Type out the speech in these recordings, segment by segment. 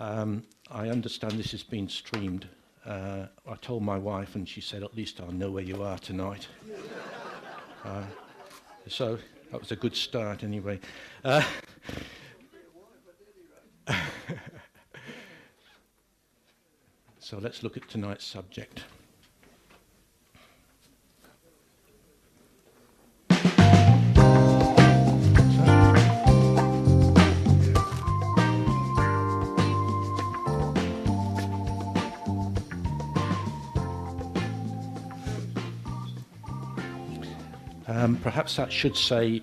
I understand this is being streamed. I told my wife and she said, at least I'll know where you are tonight. So that was a good start anyway. So let's look at tonight's subject. Perhaps that should say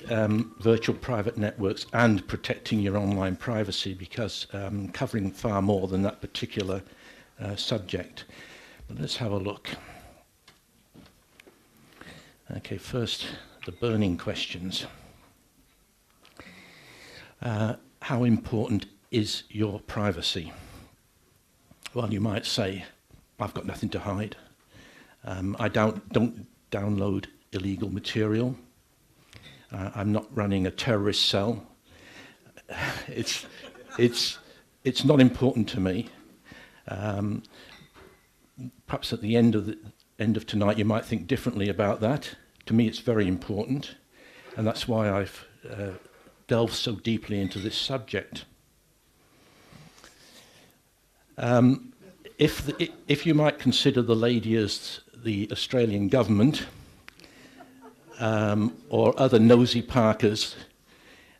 virtual private networks and protecting your online privacy, because covering far more than that particular subject. But let's have a look. Okay, first, the burning questions. How important is your privacy? Well, you might say, I've got nothing to hide. I don't download illegal material. I'm not running a terrorist cell. It's not important to me. Perhaps at the end of tonight you might think differently about that. To me it's very important, and that's why I've delved so deeply into this subject. If you might consider the lady as the Australian government, or other nosy Parkers,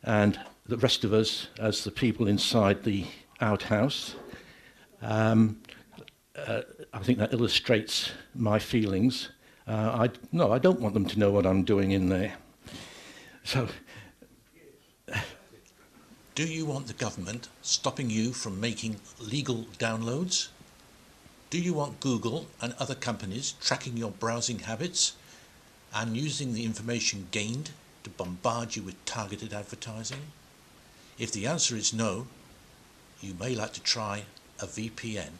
and the rest of us as the people inside the outhouse, I think that illustrates my feelings. No, I don't want them to know what I'm doing in there. So, do you want the government stopping you from making legal downloads? Do you want Google and other companies tracking your browsing habits and using the information gained to bombard you with targeted advertising? If the answer is no, you may like to try a VPN.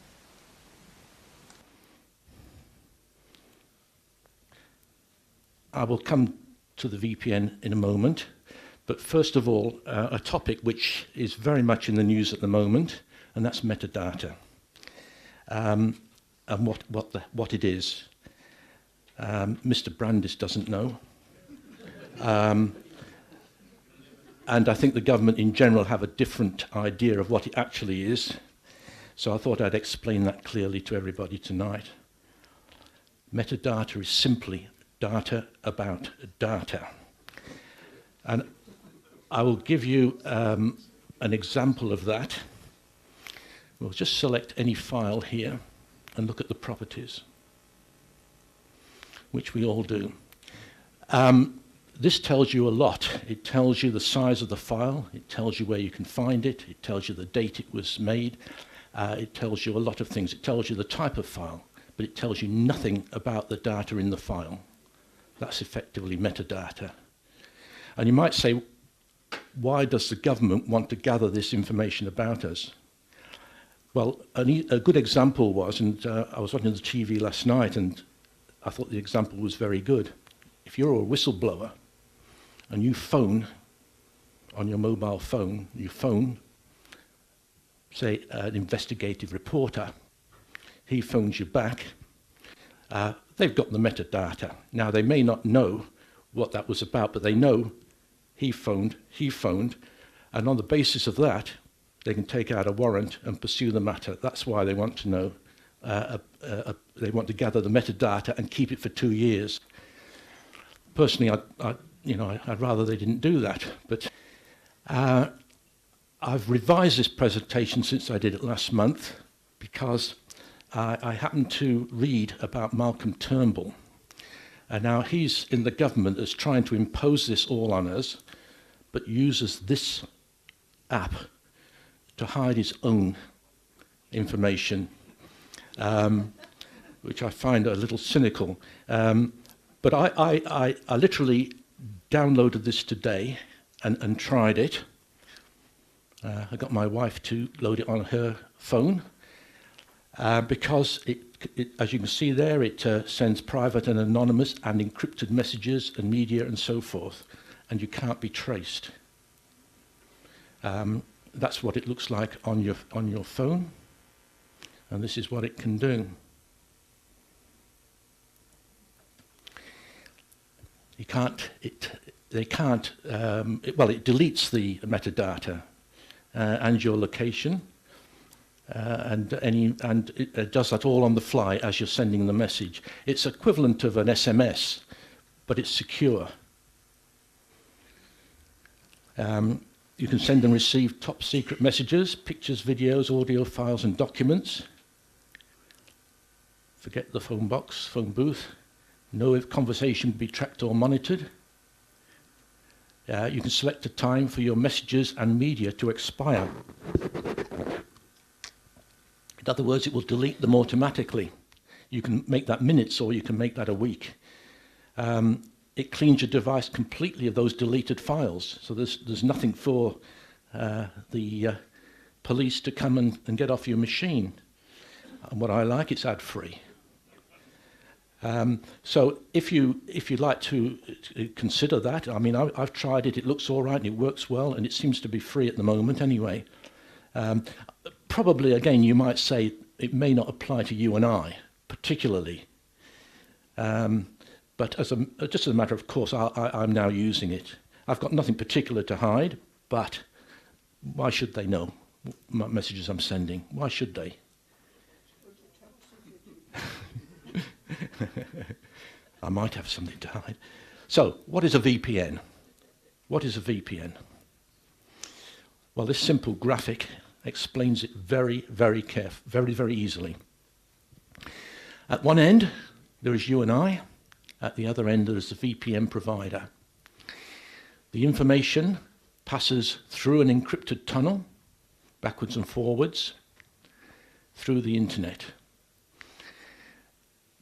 I will come to the VPN in a moment, but first of all, a topic which is very much in the news at the moment, and that's metadata, and what it is. Mr. Brandis doesn't know, and I think the government in general have a different idea of what it actually is, so I thought I'd explain that clearly to everybody tonight. Metadata is simply data about data, and I will give you an example of that. We'll just select any file here and look at the properties, which we all do. This tells you a lot. It tells you the size of the file, it tells you where you can find it, it tells you the date it was made, it tells you a lot of things. It tells you the type of file, but it tells you nothing about the data in the file. That's effectively metadata. And you might say, why does the government want to gather this information about us? Well, a good example was, and I was watching the TV last night, and I thought the example was very good. If you're a whistleblower and you phone on your mobile phone, you phone, say, an investigative reporter, he phones you back, they've got the metadata. Now, they may not know what that was about, but they know he phoned, and on the basis of that, they can take out a warrant and pursue the matter. That's why they want to know. They want to gather the metadata and keep it for 2 years. Personally, I'd rather they didn't do that. But I've revised this presentation since I did it last month because I happened to read about Malcolm Turnbull. And now he's in the government as trying to impose this all on us, but uses this app to hide his own information, which I find a little cynical. But I literally downloaded this today and tried it. I got my wife to load it on her phone because it, as you can see there, it sends private and anonymous and encrypted messages and media and so forth, and you can't be traced. that's what it looks like on your phone, and this is what it can do. You can't. They can't. Well, it deletes the metadata and your location, and it does that all on the fly as you're sending the message. It's equivalent of an SMS, but it's secure. You can send and receive top secret messages, pictures, videos, audio files and documents. Forget the phone box, phone booth. No if conversation will be tracked or monitored. You can select a time for your messages and media to expire. In other words, it will delete them automatically. You can make that minutes or you can make that a week. It cleans your device completely of those deleted files. So there's nothing for the police to come and get off your machine. And what I like, it's ad-free. So if you'd like to consider that, I mean, I've tried it. It looks all right and it works well, and it seems to be free at the moment anyway. Probably, again, you might say it may not apply to you and I particularly. But just as a matter of course, I'm now using it. I've got nothing particular to hide, but why should they know what messages I'm sending? Why should they? I might have something to hide. So, what is a VPN? What is a VPN? Well, this simple graphic explains it very, very very easily. At one end, there is you and I. At the other end, there is the VPN provider. The information passes through an encrypted tunnel, backwards and forwards, through the internet.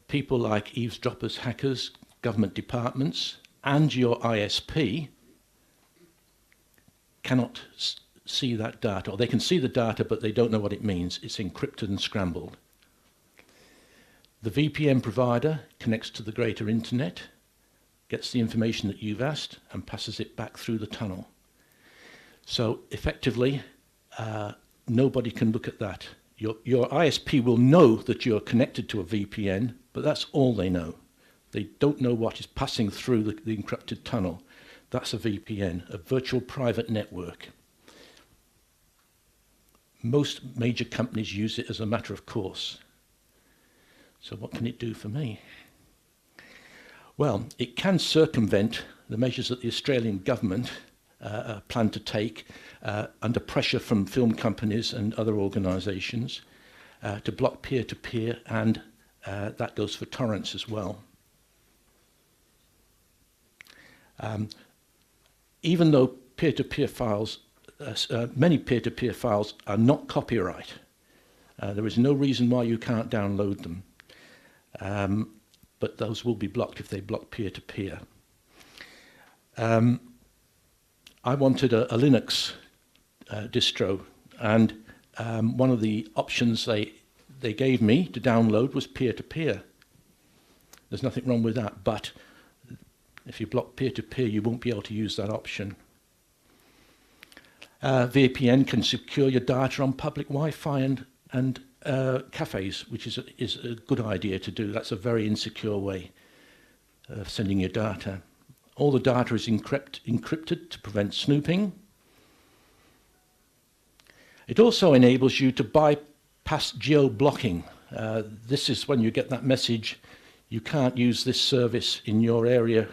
People like eavesdroppers, hackers, government departments, and your ISP cannot see that data, or they can see the data, but they don't know what it means. It's encrypted and scrambled. The VPN provider connects to the greater internet, gets the information that you've asked, and passes it back through the tunnel. So effectively, nobody can look at that. Your ISP will know that you're connected to a VPN, but that's all they know. They don't know what is passing through the encrypted tunnel. That's a VPN, a virtual private network. Most major companies use it as a matter of course. So what can it do for me? Well, it can circumvent the measures that the Australian government plan to take under pressure from film companies and other organisations to block peer-to-peer, and that goes for torrents as well. Even though peer-to-peer files, many peer-to-peer files are not copyright, there is no reason why you can't download them. But those will be blocked if they block peer-to-peer. I wanted a Linux distro, and one of the options they gave me to download was peer-to-peer. There's nothing wrong with that, but if you block peer-to-peer, you won't be able to use that option. VPN can secure your data on public Wi-Fi and cafes, which is a good idea to do. That's a very insecure way of sending your data. All the data is encrypted to prevent snooping. It also enables you to bypass geo-blocking. This is when you get that message, you can't use this service in your area,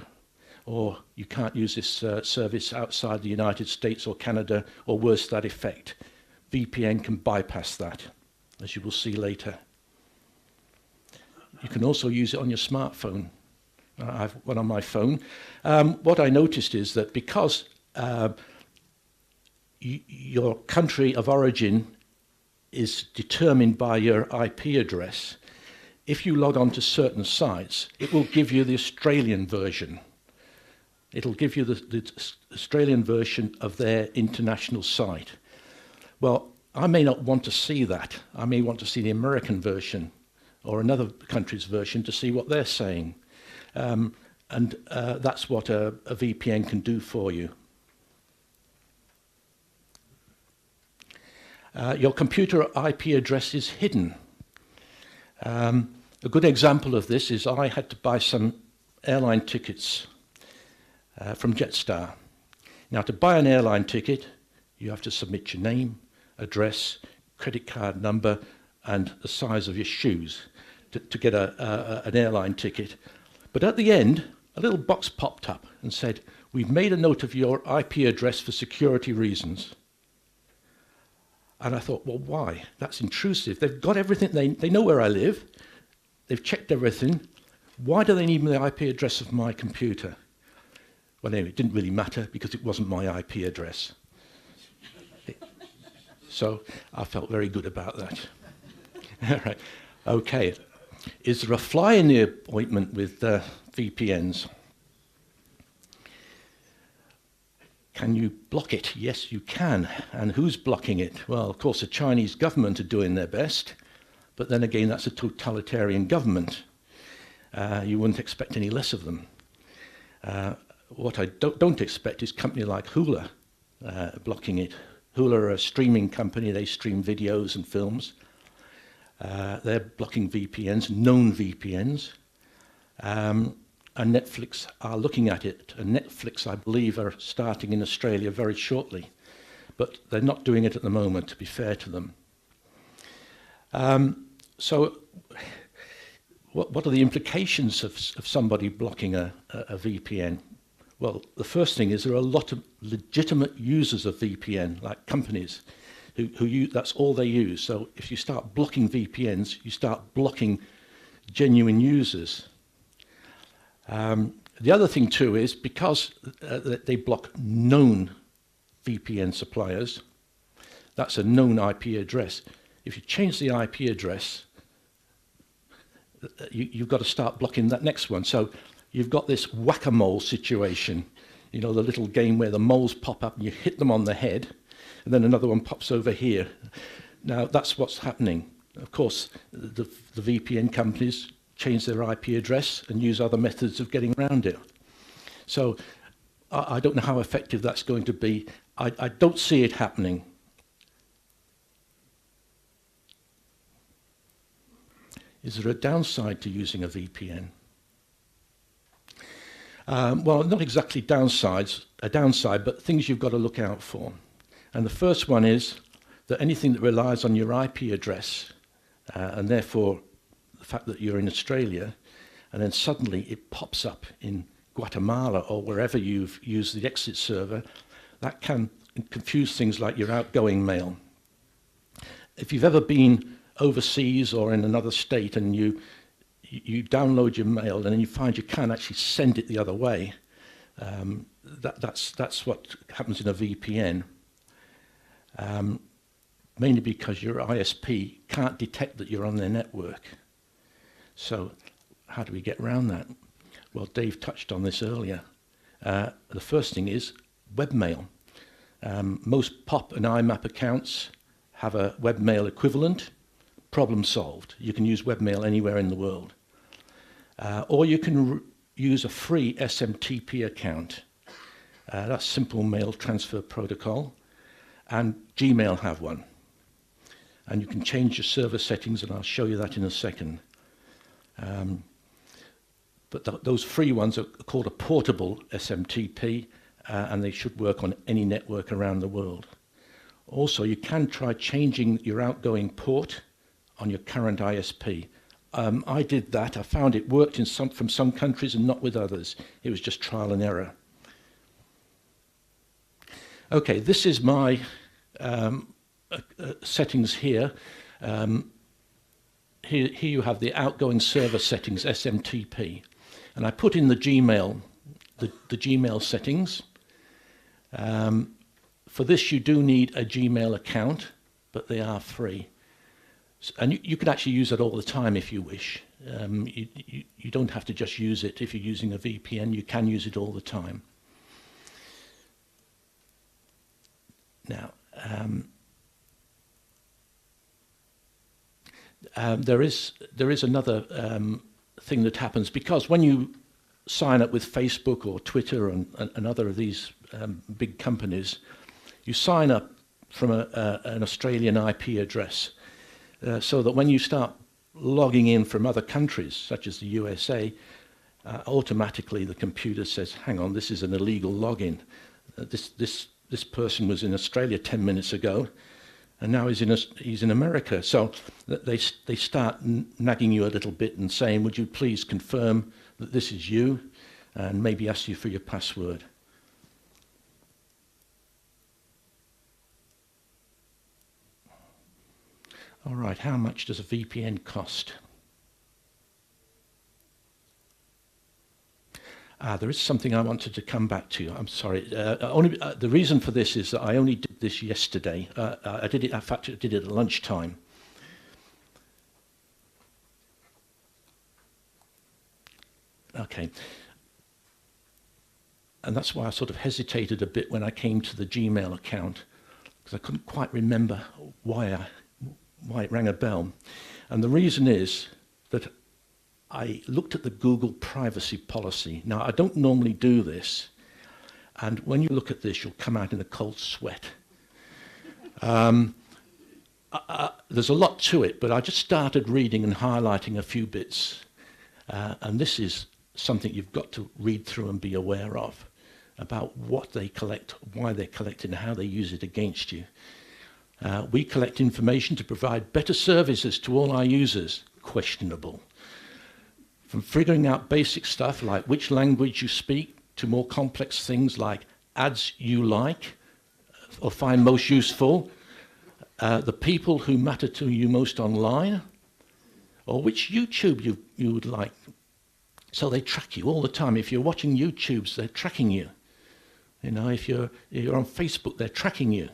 or you can't use this service outside the United States or Canada, or worse, that effect. VPN can bypass that, as you will see later. You can also use it on your smartphone. I have one on my phone. What I noticed is that because your country of origin is determined by your IP address, if you log on to certain sites, it will give you the Australian version. It'll give you the Australian version of their international site. Well, I may not want to see that. I may want to see the American version or another country's version to see what they're saying. And that's what a VPN can do for you. your computer IP address is hidden. A good example of this is I had to buy some airline tickets from Jetstar. Now, to buy an airline ticket, you have to submit your name, address, credit card number, and the size of your shoes to get an airline ticket. But at the end, a little box popped up and said, "We've made a note of your IP address for security reasons." And I thought, well, why? That's intrusive. They've got everything. They know where I live. They've checked everything. Why do they need the IP address of my computer? Well, anyway, it didn't really matter because it wasn't my IP address. So I felt very good about that. All right. Okay. Is there a fly in the ointment with VPNs? Can you block it? Yes, you can. And who's blocking it? Well, of course, the Chinese government are doing their best. But then again, that's a totalitarian government. You wouldn't expect any less of them. What I don't expect is a company like Hula blocking it. Hula are a streaming company. They stream videos and films. They're blocking VPNs, known VPNs. And Netflix are looking at it. And Netflix, I believe, are starting in Australia very shortly. But they're not doing it at the moment, to be fair to them. So what are the implications of somebody blocking a VPN? Well, the first thing is there are a lot of legitimate users of VPN, like companies, who use, that's all they use. So if you start blocking VPNs, you start blocking genuine users. The other thing too is because they block known VPN suppliers, that's a known IP address. If you change the IP address, you've got to start blocking that next one. So you've got this whack-a-mole situation, you know, the little game where the moles pop up and you hit them on the head, and then another one pops over here. Now, that's what's happening. Of course, the VPN companies change their IP address and use other methods of getting around it. So I don't know how effective that's going to be. I don't see it happening. Is there a downside to using a VPN? Well, not exactly a downside, but things you've got to look out for. And the first one is that anything that relies on your IP address, and therefore the fact that you're in Australia, and then suddenly it pops up in Guatemala or wherever you've used the exit server, that can confuse things like your outgoing mail. If you've ever been overseas or in another state and you download your mail and then you find you can't actually send it the other way, that's what happens in a VPN. Mainly because your ISP can't detect that you're on their network. So how do we get around that? Well, Dave touched on this earlier. The first thing is webmail. Most POP and IMAP accounts have a webmail equivalent. Problem solved. You can use webmail anywhere in the world. Or you can use a free SMTP account. That's Simple Mail Transfer Protocol. And Gmail have one. And you can change your server settings, and I'll show you that in a second. But those free ones are called a portable SMTP, and they should work on any network around the world. Also, you can try changing your outgoing port on your current ISP. I did that. I found it worked from some countries and not with others. It was just trial and error. Okay, this is my settings here. Here you have the outgoing server settings, SMTP. And I put in the Gmail settings. For this, you do need a Gmail account, but they are free. And you can actually use it all the time if you wish. You don't have to just use it if you're using a VPN. You can use it all the time. Now, there is another thing that happens, because when you sign up with Facebook or Twitter and other of these big companies, you sign up from an Australian IP address, so that when you start logging in from other countries, such as the USA, automatically the computer says, hang on, this is an illegal login. This person was in Australia 10 minutes ago, and now he's in America. So they start nagging you a little bit and saying, would you please confirm that this is you, and maybe ask you for your password. All right, how much does a VPN cost? There is something I wanted to come back to. I'm sorry. The reason for this is that I only did this yesterday. I did it. In fact, I did it at lunchtime. Okay. And that's why I sort of hesitated a bit when I came to the Gmail account, because I couldn't quite remember why it rang a bell. And the reason is that I looked at the Google privacy policy. Now, I don't normally do this, and when you look at this, you'll come out in a cold sweat. There's a lot to it, but I just started reading and highlighting a few bits, and this is something you've got to read through and be aware of, about what they collect, why they collect it, and how they use it against you. We collect information to provide better services to all our users. Questionable. From figuring out basic stuff like which language you speak to more complex things like ads you like or find most useful, the people who matter to you most online, or which YouTube you would like. So they track you all the time. If you're watching YouTubes, they're tracking you. You know, if you're on Facebook, they're tracking you.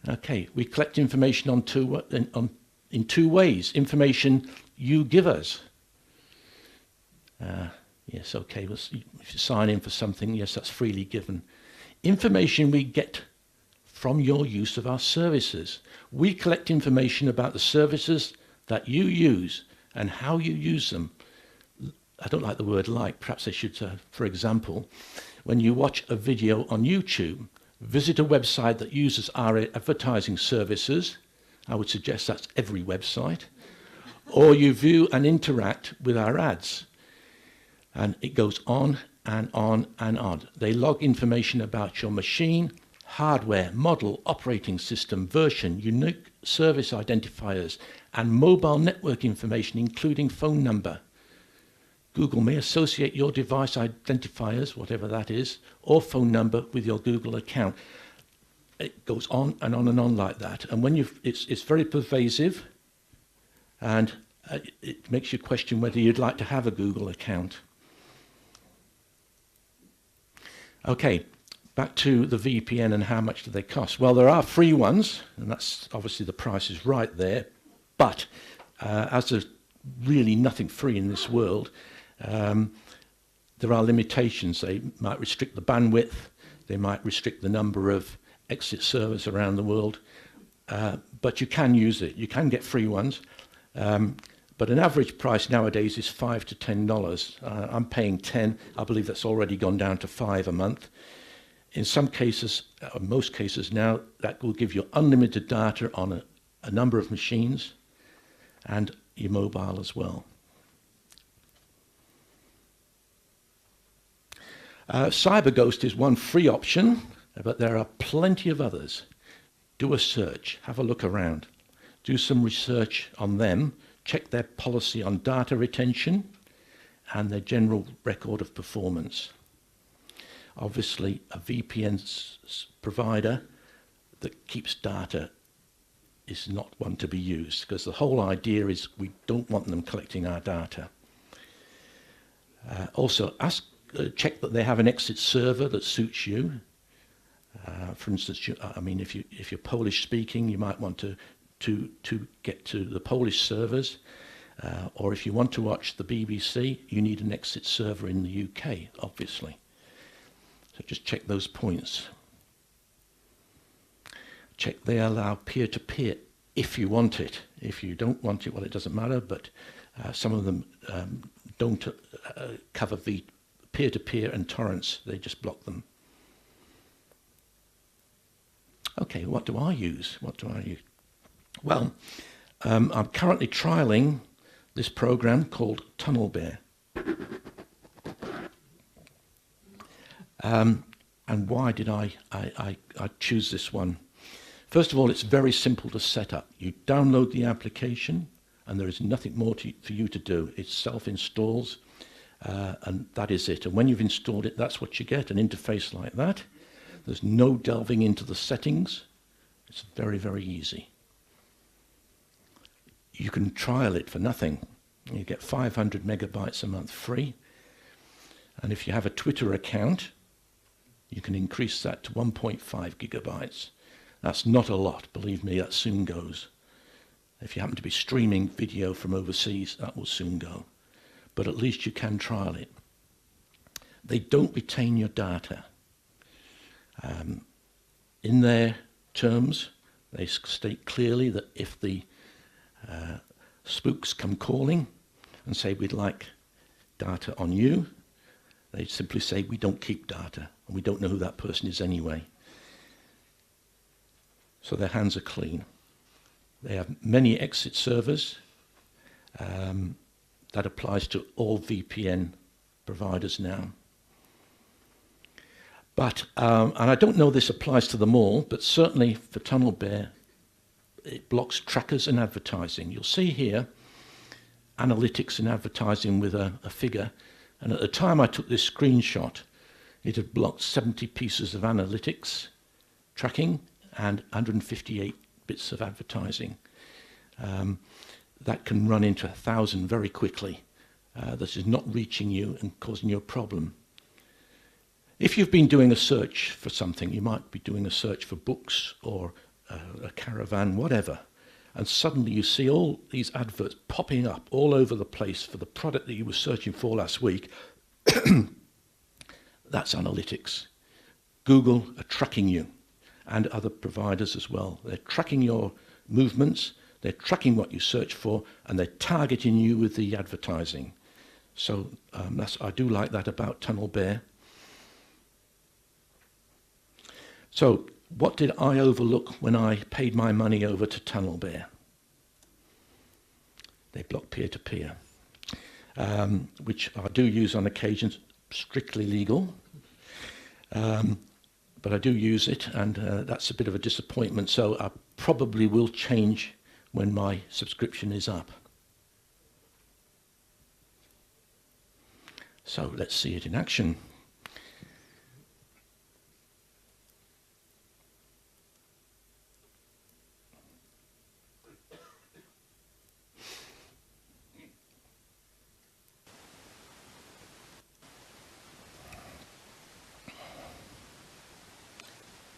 Okay, we collect information in two ways. Information you give us. Yes, okay, well, if you sign in for something, yes, that's freely given. Information we get from your use of our services. We collect information about the services that you use and how you use them. I don't like the word like, perhaps I should, for example, when you watch a video on YouTube, visit a website that uses our advertising services. I would suggest that's every website. Or you view and interact with our ads. And it goes on and on and on. They log information about your machine, hardware, model, operating system, version, unique service identifiers, and mobile network information, including phone number. Google may associate your device identifiers, whatever that is, or phone number with your Google account. It goes on and on and on like that. And when it's very pervasive, and it makes you question whether you'd like to have a Google account. Okay, back to the VPN and how much do they cost? Well, there are free ones, and that's obviously the price is right there. But as there's really nothing free in this world, there are limitations. They might restrict the bandwidth, they might restrict the number of exit servers around the world, but you can use it. You can get free ones, but an average price nowadays is $5 to $10. I'm paying 10. I believe that's already gone down to 5 a month. In some cases, most cases now, that will give you unlimited data on a number of machines and your mobile as well. CyberGhost is one free option, but there are plenty of others. Do a search, have a look around, do some research on them, check their policy on data retention and their general record of performance. Obviously, a VPN provider that keeps data is not one to be used, because the whole idea is we don't want them collecting our data. Also, check that they have an exit server that suits you. For instance, if you're Polish speaking, you might want to get to the Polish servers, or if you want to watch the BBC, you need an exit server in the UK, obviously. So just check those points. Check they allow peer-to-peer if you want it. If you don't want it, well, it doesn't matter, but some of them don't cover the peer-to-peer and torrents. They just block them. Okay, what do I use? What do I use? Well, I'm currently trialing this program called TunnelBear. And why did I choose this one? First of all, it's very simple to set up. You download the application, and there is nothing more for you to do. It self-installs, and that is it. And when you've installed it, that's what you get, an interface like that. There's no delving into the settings. It's very, very easy. You can trial it for nothing. You get 500 megabytes a month free. And if you have a Twitter account, you can increase that to 1.5 gigabytes. That's not a lot, believe me, that soon goes. If you happen to be streaming video from overseas, that will soon go. But at least you can trial it. They don't retain your data. In their terms, they state clearly that if the spooks come calling and say we'd like data on you, they simply say we don't keep data and we don't know who that person is anyway. So their hands are clean. They have many exit servers. That applies to all VPN providers now. But, and I don't know this applies to them all, but certainly for TunnelBear, it blocks trackers and advertising. You'll see here analytics and advertising with a figure. And at the time I took this screenshot, it had blocked 70 pieces of analytics tracking and 158 bits of advertising. That can run into 1,000 very quickly. This is not reaching you and causing you a problem. If you've been doing a search for something, you might be doing a search for books or a caravan, whatever, and suddenly you see all these adverts popping up all over the place for the product that you were searching for last week. That's analytics. Google are tracking you, and other providers as well. They're tracking your movements, they're tracking what you search for, and they're targeting you with the advertising. So I do like that about TunnelBear. So what did I overlook when I paid my money over to TunnelBear? They block peer-to-peer, which I do use on occasions, strictly legal. But I do use it, and that's a bit of a disappointment. So I probably will change when my subscription is up. So let's see it in action.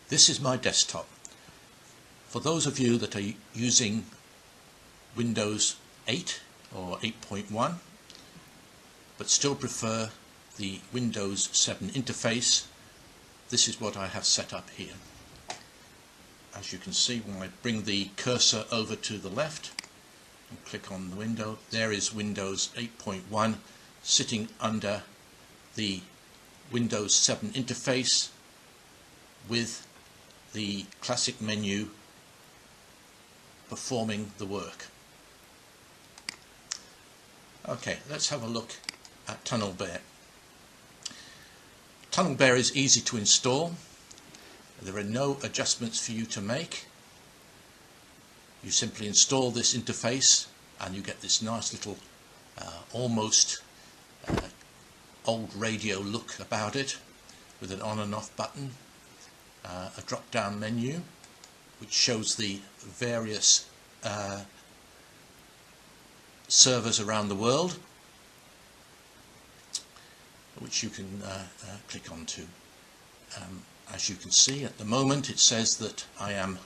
This is my desktop. For those of you that are using Windows 8 or 8.1 but still prefer the Windows 7 interface, this is what I have set up here. As you can see, when I bring the cursor over to the left and click on the window, there is Windows 8.1 sitting under the Windows 7 interface with the classic menu performing the work. Okay, let's have a look at TunnelBear. TunnelBear is easy to install. There are no adjustments for you to make. You simply install this interface and you get this nice little almost old radio look about it, with an on and off button, a drop down menu which shows the various servers around the world which you can click onto. As you can see, at the moment it says that I am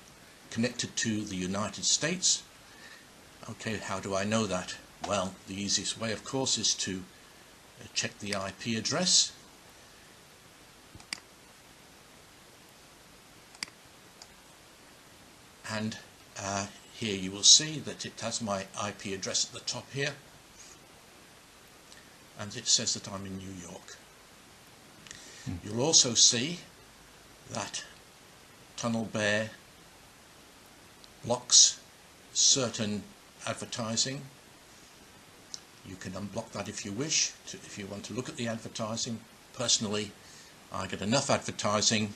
connected to the United States. Okay, how do I know that? Well, the easiest way, of course, is to check the IP address. And here you will see that it has my IP address at the top here, and it says that I'm in New York. You'll also see that TunnelBear blocks certain advertising. You can unblock that if you wish, if you want to look at the advertising. Personally, I get enough advertising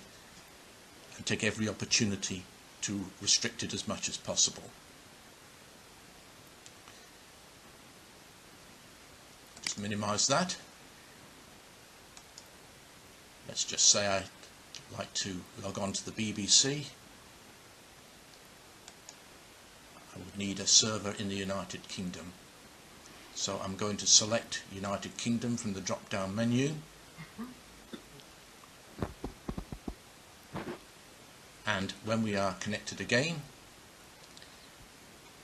and take every opportunity to restrict it as much as possible. Just minimize that. Let's just say I'd like to log on to the BBC. I would need a server in the United Kingdom. So I'm going to select United Kingdom from the drop-down menu. And when we are connected again, you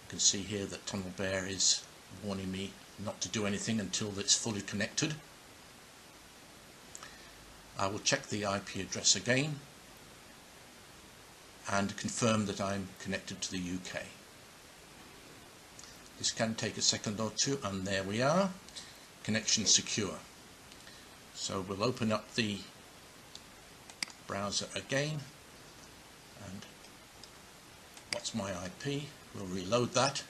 can see here that Tunnel Bear is warning me not to do anything until it's fully connected. I will check the IP address again and confirm that I'm connected to the UK. This can take a second or two, and there we are, connection secure. So we'll open up the browser again, and what's my IP? We'll reload that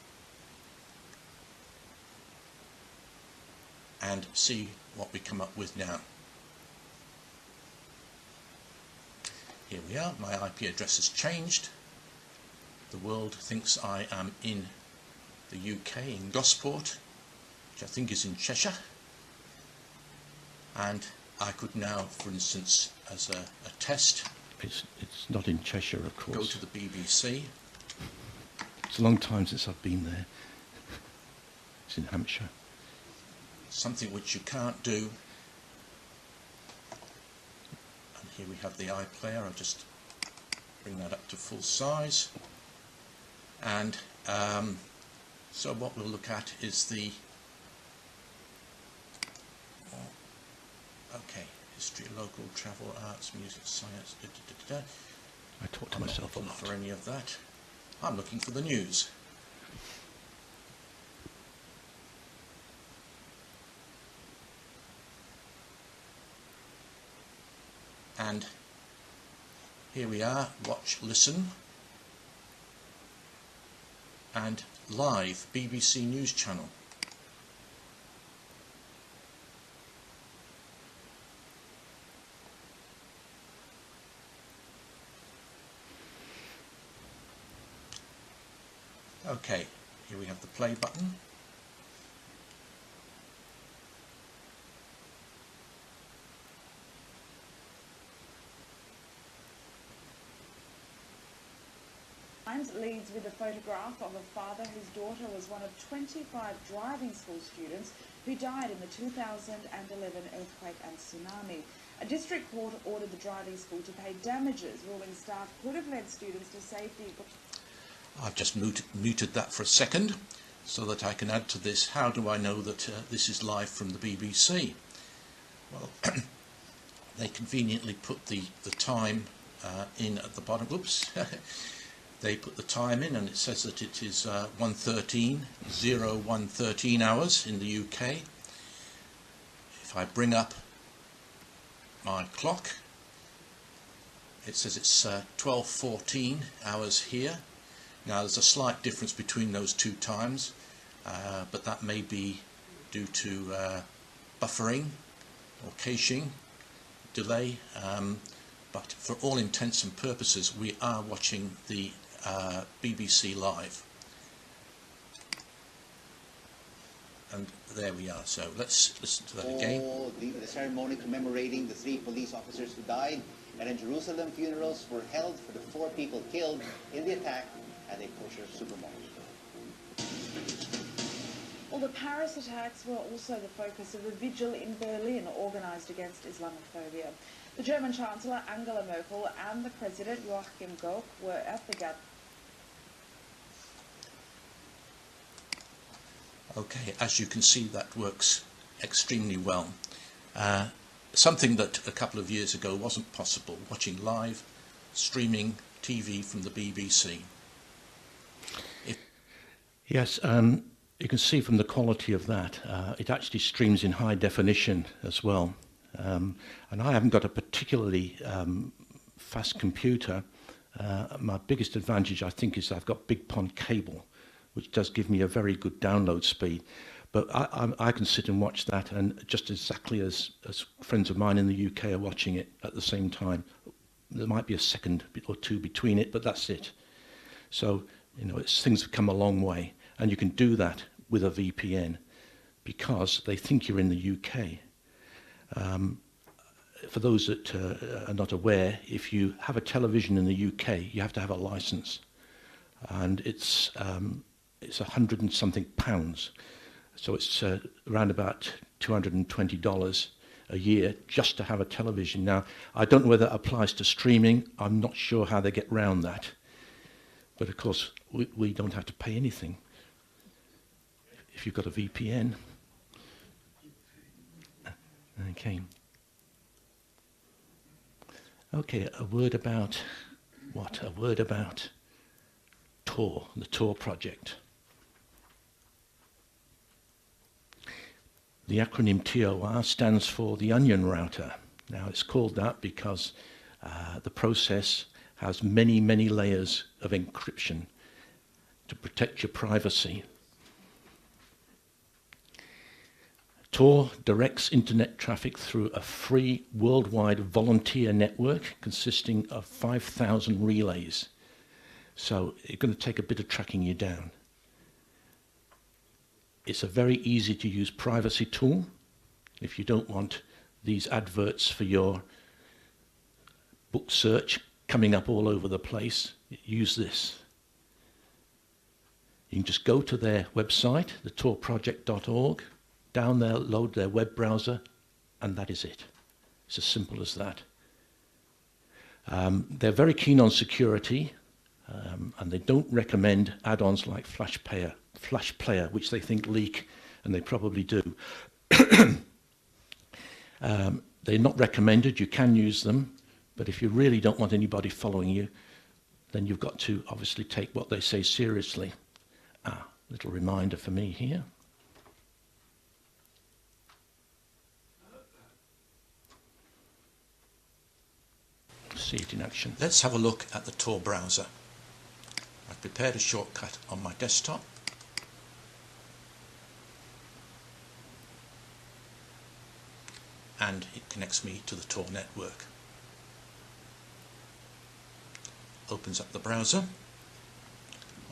and see what we come up with now. Here we are, my IP address has changed. The world thinks I am in the UK, in Gosport, which I think is in Cheshire. And I could now, for instance, as a test, It's not in Cheshire, of course. go to the BBC. It's a long time since I've been there. It's in Hampshire. Something which you can't do. And here we have the iPlayer. I'll just bring that up to full size. And so what we'll look at is the history, local, travel, arts, music, science. I talk to myself a I'm not lot. looking for any of that. I'm looking for the news. And here we are, watch, listen, and live BBC News Channel. Okay, here we have the play button. Leads with a photograph of a father whose daughter was one of 25 driving school students who died in the 2011 earthquake and tsunami. A district court ordered the driving school to pay damages, ruling staff could have led students to safety. I've just muted that for a second so that I can add to this. How do I know that this is live from the BBC? Well, they conveniently put the time in at the bottom. Oops. They put the time in, and it says that it is 01:13 hours in the UK. If I bring up my clock, it says it's 12:14 hours here. Now there's a slight difference between those two times, but that may be due to buffering or caching delay. But for all intents and purposes, we are watching the BBC live. And there we are. So let's listen to that again. The ceremony commemorating the 3 police officers who died, and in Jerusalem, funerals were held for the 4 people killed in the attack at a kosher supermarket. Well, the Paris attacks were also the focus of a vigil in Berlin organised against Islamophobia. The German Chancellor Angela Merkel and the President Joachim Gauck were at the gathering. Okay, as you can see, that works extremely well. Something that a couple of years ago wasn't possible, watching live streaming TV from the BBC. Yes, you can see from the quality of that, it actually streams in high definition as well. And I haven't got a particularly fast computer, My biggest advantage, I think, is I've got big pond cable, which does give me a very good download speed. But I can sit and watch that, and just exactly as friends of mine in the UK are watching it at the same time. There might be a second or two between it, but that's it. So, you know, things have come a long way, and you can do that with a VPN because they think you're in the UK. For those that are not aware, if you have a television in the UK, you have to have a license, and it's £100 and something. So it's around about $220 a year just to have a television. Now, I don't know whether it applies to streaming. I'm not sure how they get round that. But of course, we don't have to pay anything if you've got a VPN. Okay. Okay, a word about what? A word about Tor, the Tor project. The acronym TOR stands for the onion router. Now, it's called that because the process has many, many layers of encryption to protect your privacy. Tor directs internet traffic through a free worldwide volunteer network consisting of 5,000 relays. So it's going to take a bit of tracking you down. It's a very easy to use privacy tool. If you don't want these adverts for your book search coming up all over the place, use this. You can just go to their website, thetorproject.org, down there, load their web browser, and that is it. It's as simple as that. They're very keen on security, and they don't recommend add-ons like Flash Player, which they think leak, and they probably do. They're not recommended. You can use them, but if you really don't want anybody following you, then you've got to obviously take what they say seriously. Little reminder for me here. See it in action. Let's have a look at the Tor browser. I've prepared a shortcut on my desktop. And it connects me to the Tor network. Opens up the browser.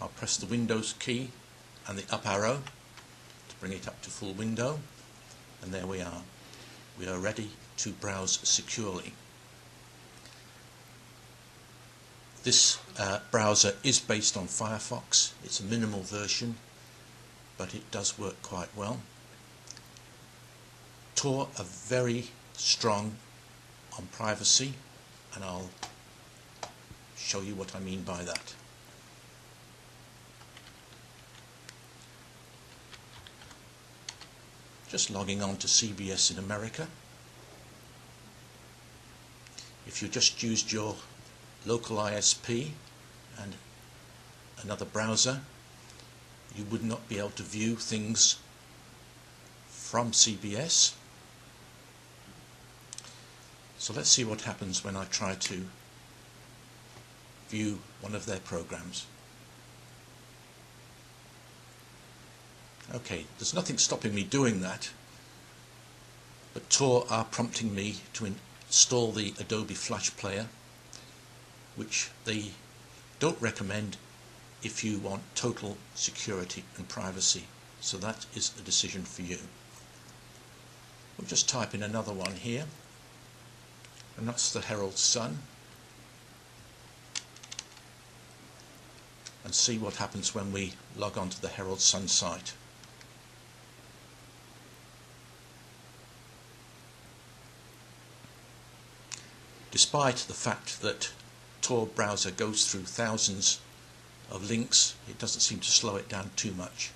I'll press the Windows key and the up arrow to bring it up to full window, and there we are. We are ready to browse securely. This browser is based on Firefox. It's a minimal version, but it does work quite well. Tor are very strong on privacy, and I'll show you what I mean by that. Just logging on to CBS in America. If you just used your local ISP and another browser, you would not be able to view things from CBS. So let's see what happens when I try to view one of their programs. Okay, there's nothing stopping me doing that, but Tor are prompting me to install the Adobe Flash Player, which they don't recommend if you want total security and privacy. So that is a decision for you. We'll just type in another one here, and that's the Herald Sun, and see what happens when we log on to the Herald Sun site. Despite the fact that Tor browser goes through thousands of links, it doesn't seem to slow it down too much.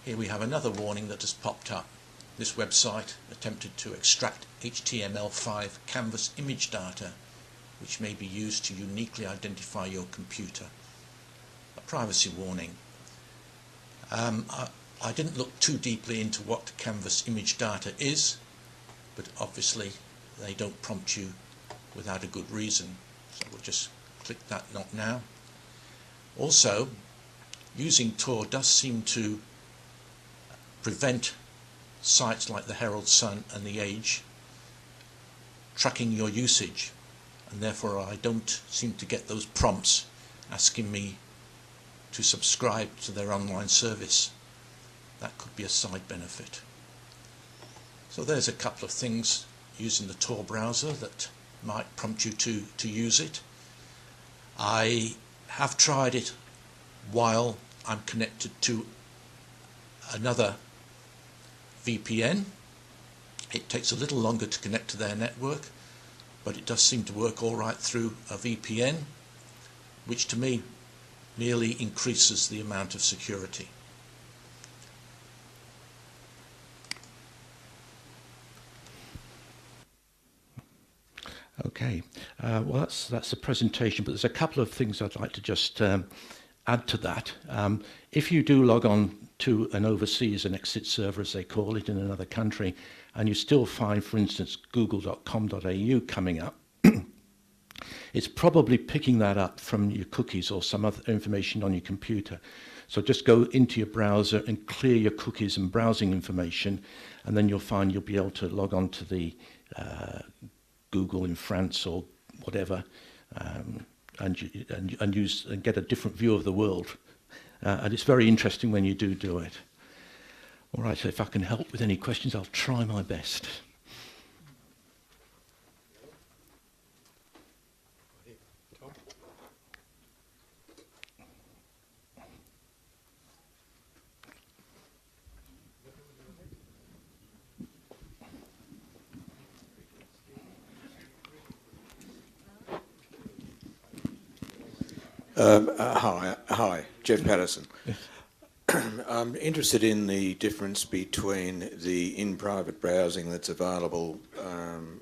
Here we have another warning that has popped up. This website attempted to extract HTML5 canvas image data, which may be used to uniquely identify your computer. A privacy warning. I didn't look too deeply into what canvas image data is, but obviously they don't prompt you without a good reason. So we'll just click that not now. Also, using Tor does seem to prevent sites like the Herald Sun and the Age tracking your usage, and therefore I don't seem to get those prompts asking me to subscribe to their online service. That could be a side benefit. So there's a couple of things using the Tor browser that might prompt you to use it. I have tried it while I'm connected to another VPN. It takes a little longer to connect to their network, but it does seem to work all right through a VPN, which to me merely increases the amount of security. Okay, well that's the presentation, but there's a couple of things I'd like to just add to that. If you do log on to an overseas, an exit server as they call it in another country, and you still find, for instance, google.com.au coming up, it's probably picking that up from your cookies or some other information on your computer. So just go into your browser and clear your cookies and browsing information, and then you'll find you'll be able to log on to the Google in France or whatever, and use and get a different view of the world. And it's very interesting when you do it. All right, so if I can help with any questions, I'll try my best. Hi, Jeff Patterson. I'm interested in the difference between the in-private browsing that's available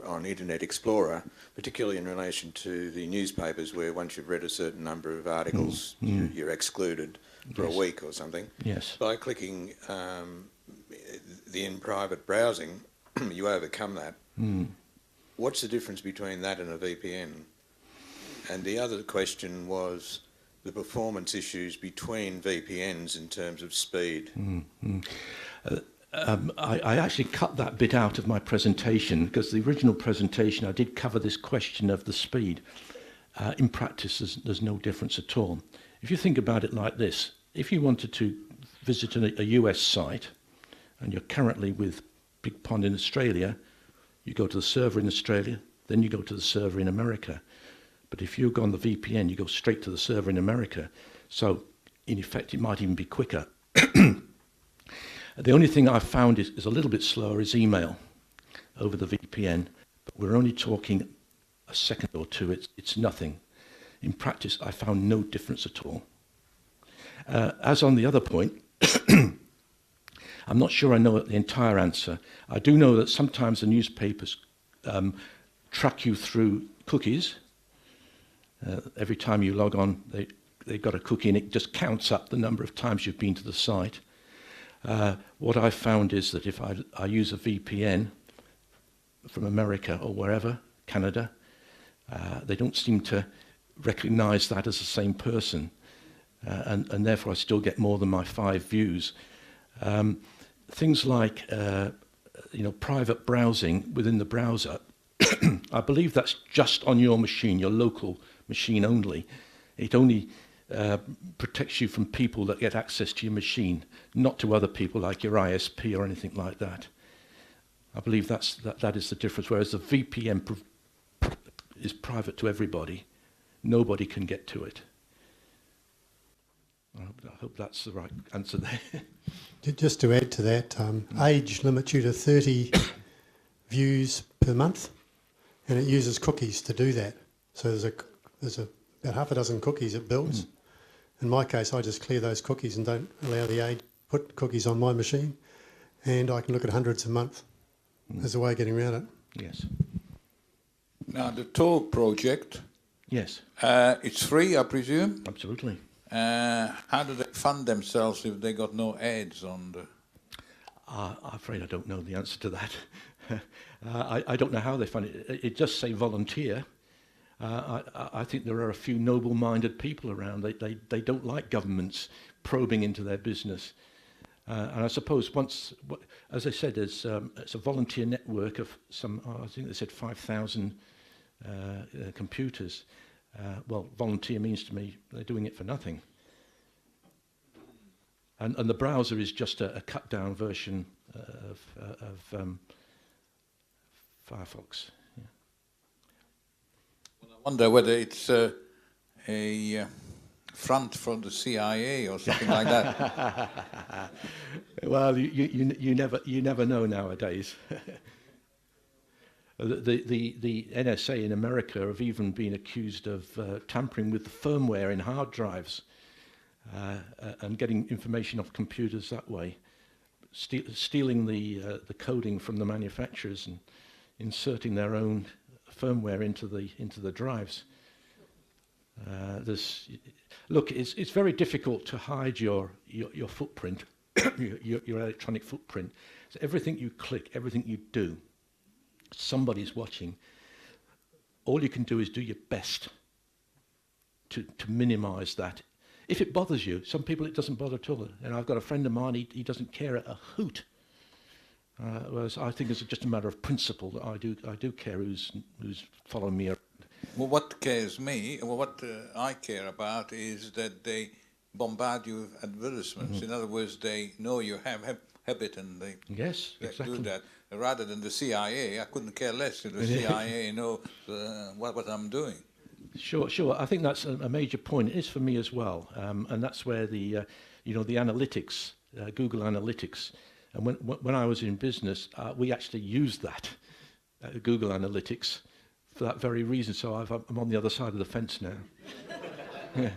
on Internet Explorer, particularly in relation to the newspapers, where once you've read a certain number of articles, you're excluded for a week or something. Yes. By clicking the in-private browsing, you overcome that. What's the difference between that and a VPN? And the other question was the performance issues between VPNs in terms of speed. I actually cut that bit out of my presentation because the original presentation I did cover this question of the speed. In practice, there's no difference at all. If you think about it like this, if you wanted to visit a US site and you're currently with Big Pond in Australia, you go to the server in Australia, then you go to the server in America. But if you go on the VPN, you go straight to the server in America. So, in effect, it might even be quicker. The only thing I've found is a little bit slower is email over the VPN. But we're only talking a second or two. It's nothing. In practice, I found no difference at all. As on the other point, I'm not sure I know the entire answer. I do know that sometimes the newspapers track you through cookies. Every time you log on, they've got a cookie and it just counts up the number of times you've been to the site. What I've found is that if I use a VPN from America or wherever, Canada, they don't seem to recognize that as the same person. And therefore I still get more than my 5 views. Things like private browsing within the browser, I believe that's just on your machine, your local machine only. It only protects you from people that get access to your machine, not to other people like your ISP or anything like that. I believe that is the difference, whereas the VPN is private to everybody. Nobody can get to it. I hope that's the right answer there. Just to add to that, Age limits you to 30 views per month, and it uses cookies to do that. So there's about half a dozen cookies it builds. In my case, I just clear those cookies and don't allow the Age to put cookies on my machine, and I can look at hundreds a month. There's a way of getting around it. Yes. Now, the Tor project, Yes. it's free, I presume? Absolutely. How do they fund themselves if they got no ads on the... I'm afraid I don't know the answer to that. I don't know how they fund it. It just say volunteer. I think there are a few noble-minded people around. They don't like governments probing into their business. And I suppose once, as I said, it's a volunteer network of some, I think they said 5,000 computers. Well, volunteer means to me they're doing it for nothing. And the browser is just a cut-down version of Firefox. Yeah. I wonder whether it's a front from the CIA or something like that. Well, you never know nowadays. The NSA in America have even been accused of tampering with the firmware in hard drives and getting information off computers that way, stealing the coding from the manufacturers and inserting their own firmware into the drives. Look, it's very difficult to hide your footprint, your electronic footprint. So everything you click, everything you do, somebody's watching. All you can do is do your best to minimize that. If it bothers you, some people it doesn't bother at all. And I've got a friend of mine, he doesn't care a hoot. Whereas I think it's just a matter of principle that I do care who's following me around. Well, what I care about is that they bombard you with advertisements. Mm-hmm. In other words, they know you have habit and they Exactly. do that. Rather than the CIA, I couldn't care less if the CIA knows what I'm doing. Sure. I think that's a major point. It is for me as well, and that's where the analytics, Google Analytics, and when I was in business, we actually used that Google Analytics for that very reason. So I'm on the other side of the fence now. Yeah.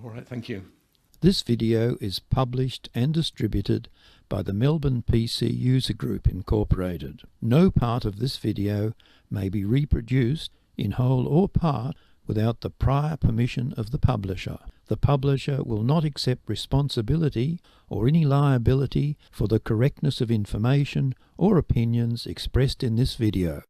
All right. Thank you. This video is published and distributed by the Melbourne PC User Group Incorporated. No part of this video may be reproduced in whole or part without the prior permission of the publisher. The publisher will not accept responsibility or any liability for the correctness of information or opinions expressed in this video.